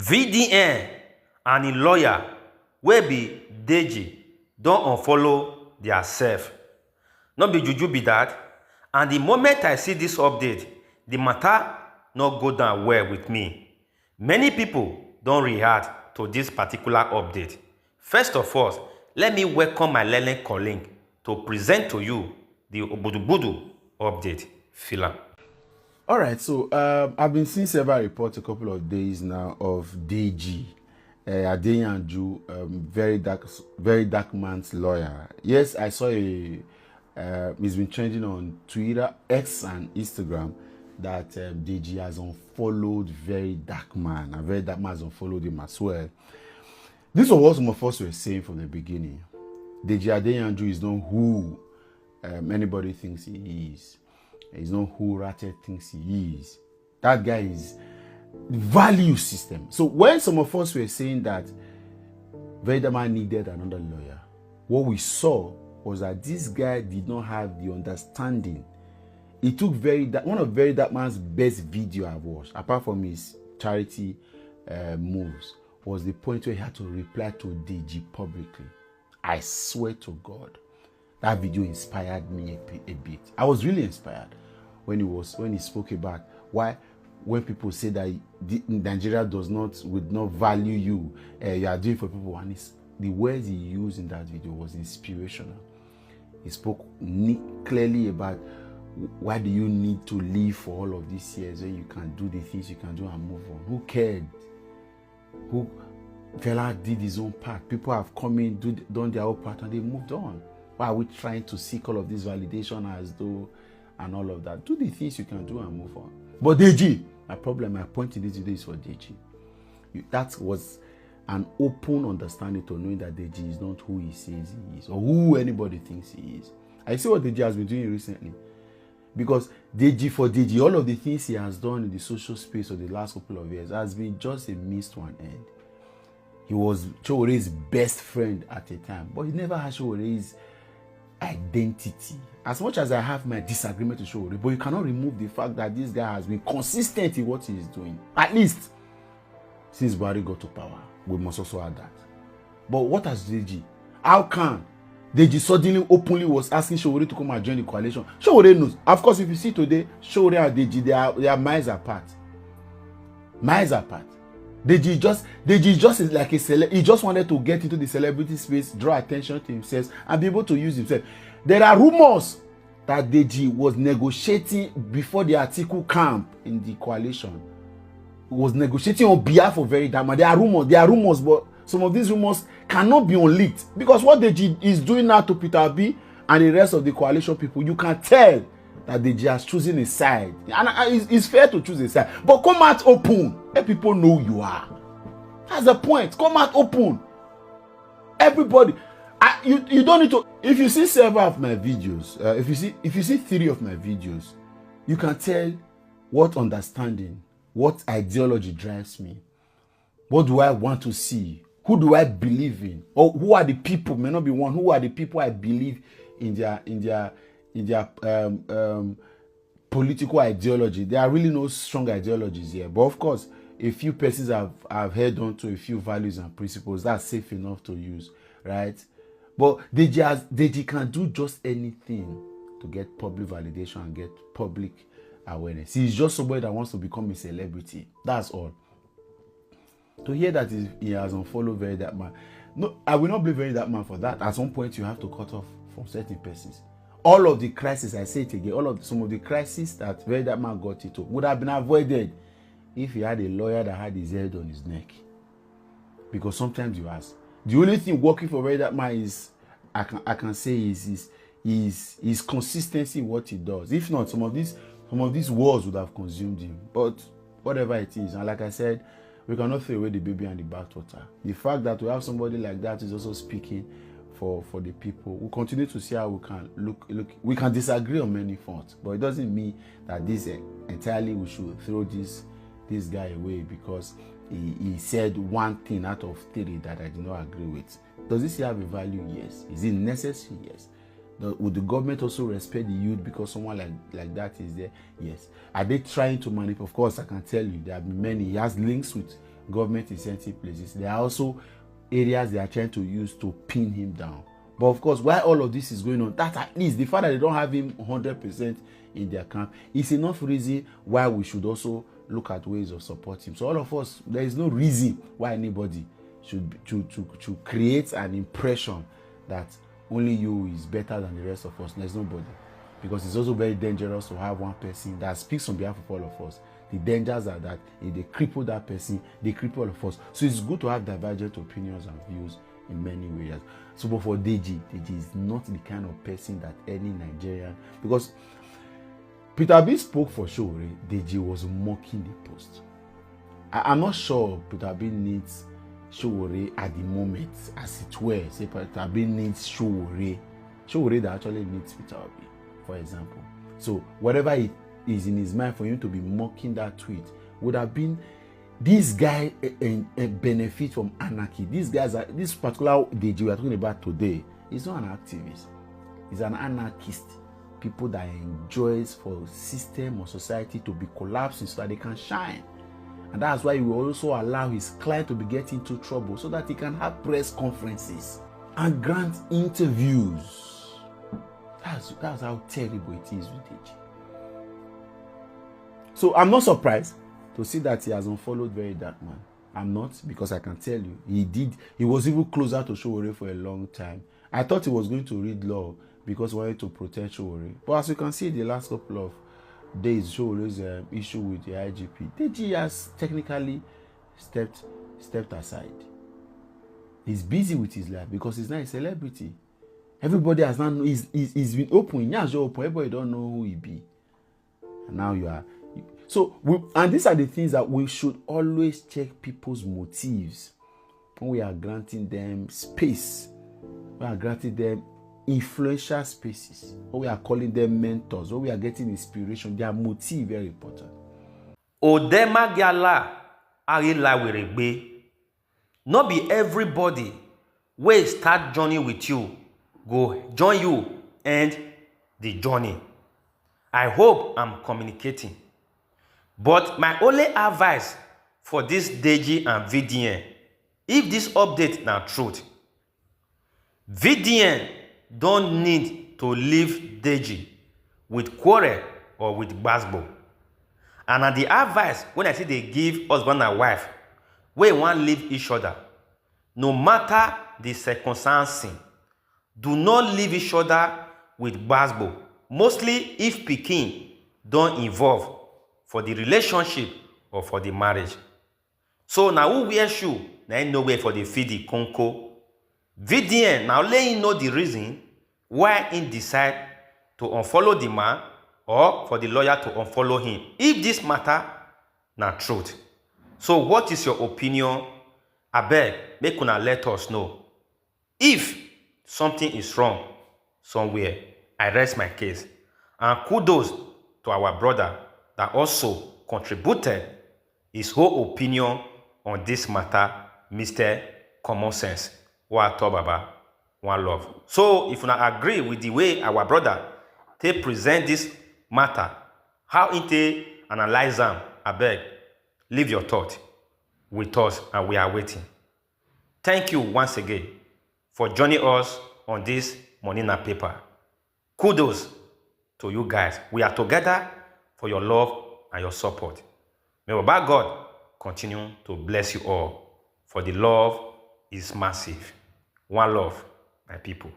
VDN and im lawyer wey be Deji don unfollow theirself. No be juju be that. And the moment I see this update, the matter no go down well with me. Many people don react to this particular update. First of all, let me welcome my learned colleague to present to you the Obudubudu update. Fila. All right, so I've been seeing several reports a couple of days now of Deji, Adeyanju, Verydarkman's lawyer. Yes, I saw he's been trending on Twitter, X, and Instagram that Deji has unfollowed Verydarkman, and Verydarkman has unfollowed him as well. This was what some of us were saying from the beginning. Deji Adeyanju is not who anybody thinks he is. He's not who Ratchet thinks he is. That guy is the value system. So when some of us were saying that Verydarkman needed another lawyer, what we saw was that this guy did not have the understanding. He took one of Verydarkman's best video I've watched, apart from his charity moves, was the point where he had to reply to Deji publicly. I swear to God, that video inspired me a bit. I was really inspired when he spoke about why, when people say that Nigeria would not value you, you are doing for people, and the words he used in that video was inspirational. He spoke clearly about why do you need to live for all of these years when you can do the things you can do and move on. Who cared? Fela did his own part. People have come in, done their own part, and they moved on. Why are we trying to seek all of this validation as though and all of that? Do the things you can do and move on. But Deji, my point in this video is for Deji. That was an open understanding to knowing that Deji is not who he says he is or who anybody thinks he is. I see what Deji has been doing recently. Because for Deji, all of the things he has done in the social space of the last couple of years has been just a missed one end. He was Showore's best friend at a time, but he never had Showore's identity. As much as I have my disagreement with Showore, but you cannot remove the fact that this guy has been consistent in what he is doing. At least since Buhari got to power. We must also add that. But what has Deji? How can Deji suddenly openly was asking Showore to come and join the coalition? Showore knows. Of course, if you see today, Showore and Deji, they are miles apart. Miles apart. Deji just is like a he just wanted to get into the celebrity space, draw attention to himself, and be able to use himself. There are rumors that Deji was negotiating before the Atiku camp in the coalition. He was negotiating on behalf of Verydarkman. There are rumors, but some of these rumors cannot be unleaked because what Deji is doing now to Peter Obi and the rest of the coalition people, you can tell that Deji has chosen a side, and it's fair to choose a side. But come out open, let people know who you are. That's the point. Come out open. Everybody, you don't need to. If you see several of my videos, if you see 3 of my videos, you can tell what understanding, what ideology drives me. What do I want to see? Who do I believe in? Or who are the people? May not be one. Who are the people I believe in their political ideology? There are really no strong ideologies here, but of course, a few persons have held on to a few values and principles. That's safe enough to use, right? But Deji can do just anything to get public validation and get public awareness. He's just somebody that wants to become a celebrity. That's all. To hear that he has unfollowed Verydarkman, no, I will not blame Verydarkman for that. At some point, you have to cut off from certain persons. All of the crises, I say it again, some of the crises that Verydarkman got into would have been avoided if he had a lawyer that had his head on his neck. Because sometimes you ask, the only thing working for Verydarkman is, I can say is consistency in what he does. If not, some of these wars would have consumed him. But whatever it is, and like I said, we cannot throw away the baby and the bathwater. The fact that we have somebody like that is also speaking for the people. We'll continue to see how we can look. We can disagree on many fronts, but it doesn't mean that this entirely we should throw this guy away because he said one thing out of 3 that I do not agree with. Does this have a value? Yes. Is it necessary? Yes. Would the government also respect the youth because someone like that is there? Yes. Are they trying to manipulate? Of course, I can tell you there have been many. He has links with government incentive places. There are also areas they are trying to use to pin him down. But of course, while all of this is going on, that at least the fact that they don't have him 100% in their camp is enough reason why we should also look at ways of supporting him. So all of us, there is no reason why anybody should to create an impression that only you is better than the rest of us. There's nobody. Because it's also very dangerous to have one person that speaks on behalf of all of us. The dangers are that if they cripple that person, they cripple all of us. So it's good to have divergent opinions and views in many ways. So but for Deji is not the kind of person that any Nigerian, because Peter B spoke for Sowore, Deji was mocking the post. I'm not sure Peter B needs Sowore at the moment, as it were. Say Peter B needs Sowore that actually needs Peter B, for example. So whatever it is in his mind for him to be mocking that tweet would have been, this guy benefit from anarchy. These guys are, this particular Deji we are talking about today is not an activist. He's an anarchist. People that enjoys for system or society to be collapsing so that they can shine. And that's why he will also allow his client to be getting into trouble so that he can have press conferences and grant interviews. That's how terrible it is with Deji. So I'm not surprised to see that he has unfollowed Verydarkman. I'm not, because I can tell you, he was even closer to Sowore for a long time. I thought he was going to read law because he wanted to protect Sowore. But as you can see, the last couple of days, Sowore's issue with the IGP, Deji has technically stepped aside. He's busy with his life because he's not a celebrity. Everybody has now, he's been open. Everybody don't know who he be. And now you are. So, and these are the things that we should always check people's motives when we are granting them space. We are granting them influential spaces. When we are calling them mentors. When we are getting inspiration. Their motive very important. Odemagiala arilaweregbe. Not be everybody will start journey with you, go join you and the journey. I hope I'm communicating. But my only advice for this Deji and VDN, if this update now truth, VDN don't need to leave Deji with quarrel or with basbo. And the advice when I say they give husband and wife, we want to leave each other, no matter the circumstance, do not leave each other with basbo. Mostly if pikin don't involve for the relationship or for the marriage. So now who wear shoe, now ain't no way for the feed the conco. VDN now let him know the reason why he decide to unfollow the man or for the lawyer to unfollow him. If this matter na truth. So what is your opinion? Abeg, make una let us know. If something is wrong somewhere, I rest my case. And kudos to our brother that also contributed his whole opinion on this matter, Mr. Common Sense. What Baba, one love. So if you not agree with the way our brother they present this matter, how they analyze them, I beg, leave your thought with us and we are waiting. Thank you once again for joining us on this Monina paper. Kudos to you guys. We are together for your love and your support. May Baba God continue to bless you all, for the love is massive. One love, my people.